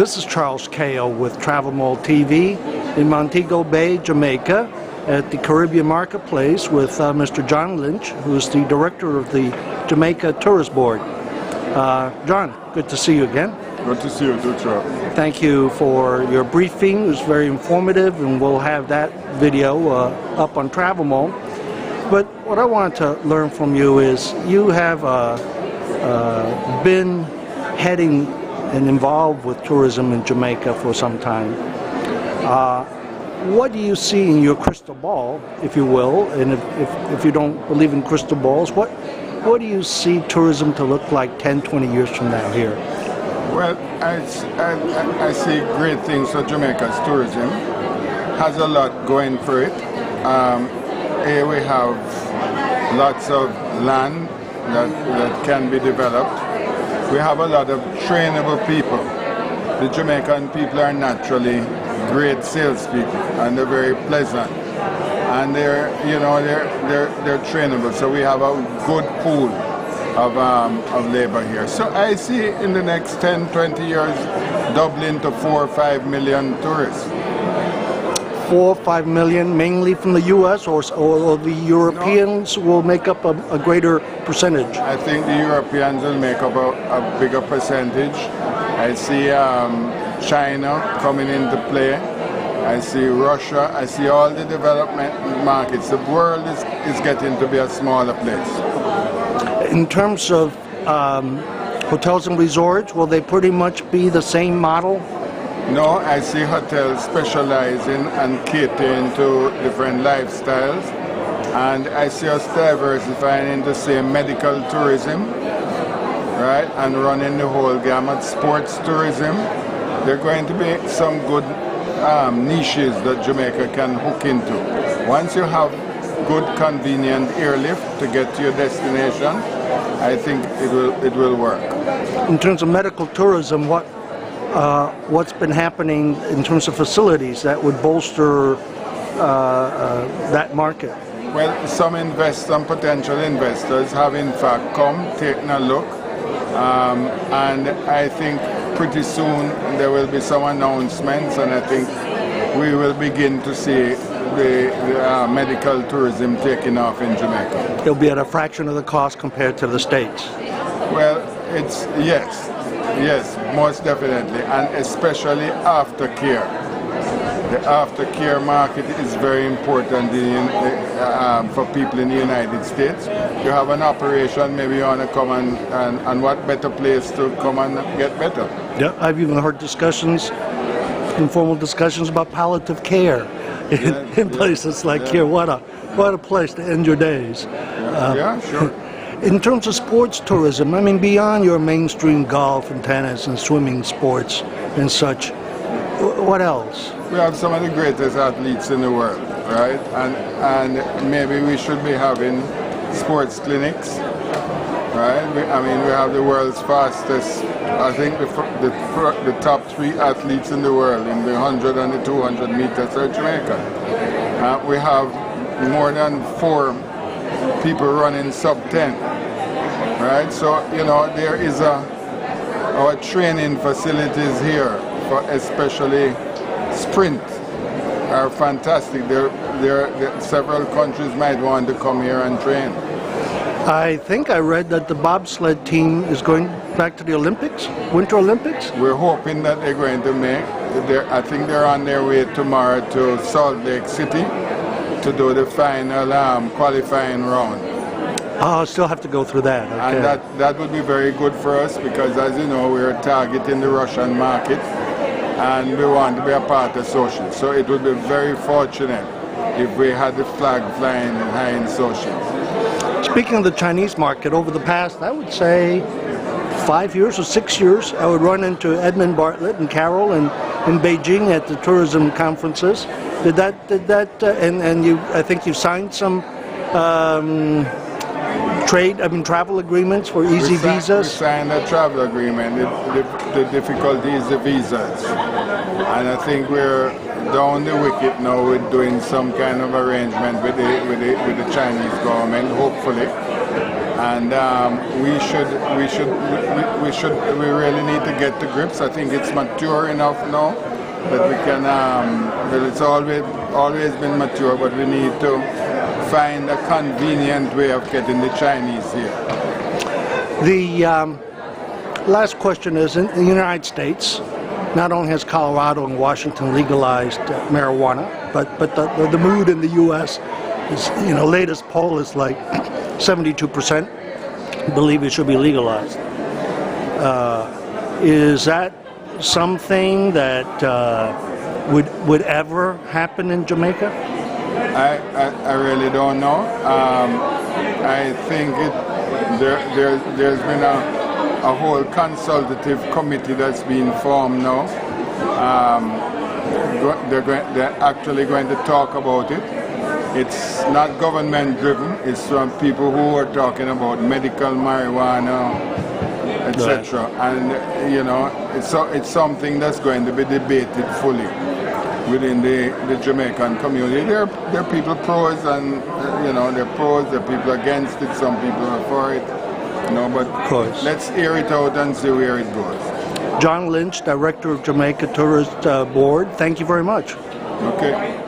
This is Charles Kao with TravelMole TV in Montego Bay, Jamaica, at the Caribbean Marketplace with Mr. John Lynch, who is the director of the Jamaica Tourist Board. John, good to see you again. Good to see you too, Charles. Thank you for your briefing. It was very informative, and we'll have that video up on TravelMole. But what I wanted to learn from you is you have been heading and involved with tourism in Jamaica for some time. What do you see in your crystal ball, if you will, and if you don't believe in crystal balls, what do you see tourism to look like 10, 20 years from now here? Well, I see great things for Jamaica's tourism. Has a lot going for it. Here we have lots of land that can be developed. We have a lot of trainable people. The Jamaican people are naturally great salespeople, and they're very pleasant, and they're trainable. So we have a good pool of labor here. So I see in the next 10, 20 years doubling to 4 or 5 million tourists. 4 or 5 million, mainly from the U.S., or the Europeans will make up a greater percentage? I think the Europeans will make up a bigger percentage. I see China coming into play. I see Russia. I see all the development markets. The world is getting to be a smaller place. In terms of hotels and resorts, will they pretty much be the same model? No, I see hotels specializing and catering to different lifestyles, and I see us diversifying into, say, medical tourism, right, and running the whole gamut. Sports tourism. There are going to be some good niches that Jamaica can hook into. Once you have good, convenient airlift to get to your destination, I think it will work. In terms of medical tourism, what's been happening in terms of facilities that would bolster that market? Well, some potential investors have in fact come, taken a look, and I think pretty soon there will be some announcements, and I think we will begin to see the medical tourism taking off in Jamaica. It'll be at a fraction of the cost compared to the States. Well, Yes, most definitely, and especially aftercare. The aftercare market is very important for people in the United States. You have an operation, maybe you want to come and what better place to come and get better. Yeah, I've even heard informal discussions about palliative care in places like here. What a place to end your days. Yeah, sure. In terms of sports tourism, I mean, beyond your mainstream golf and tennis and swimming sports and such, what else? We have some of the greatest athletes in the world, right? And maybe we should be having sports clinics, right? We have the world's fastest, I think the top 3 athletes in the world in the 100 and the 200 meters are Jamaica. We have more than 4 people running sub-10, right? So, there is our training facilities here for especially sprint are fantastic. There several countries might want to come here and train. I think I read that the bobsled team is going back to the Olympics, Winter Olympics? We're hoping that they're going to I think they're on their way tomorrow to Salt Lake City to do the final qualifying round. Oh, still have to go through that. Okay. And that would be very good for us because, as you know, we're targeting the Russian market and we want to be a part of Sochi. So it would be very fortunate if we had the flag flying high in Sochi. Speaking of the Chinese market, over the past, I would say 5 years or 6 years, I would run into Edmund Bartlett and Carol in Beijing at the tourism conferences. I think you signed some travel agreements for easy visas? We signed a travel agreement. The difficulty is the visas. And I think we're down the wicket now with doing some kind of arrangement with the Chinese government, hopefully. and we really need to get to grips. I think it's mature enough now that we can. Well, it's always been mature, but we need to find a convenient way of getting the Chinese here. The last question is, in the United States, not only has Colorado and Washington legalized marijuana, but the mood in the U.S. is, latest poll is like 72% believe it should be legalized. Is that something that would ever happen in Jamaica? I really don't know. I think there's been a whole consultative committee that's been formed now. They're actually going to talk about it. It's not government driven. It's from people who are talking about medical marijuana, etc. And it's something that's going to be debated fully within the Jamaican community. There are people pros and there are pros. There are people against it. Some people are for it. But let's air it out and see where it goes. John Lynch, Director of Jamaica Tourist Board, thank you very much. Okay.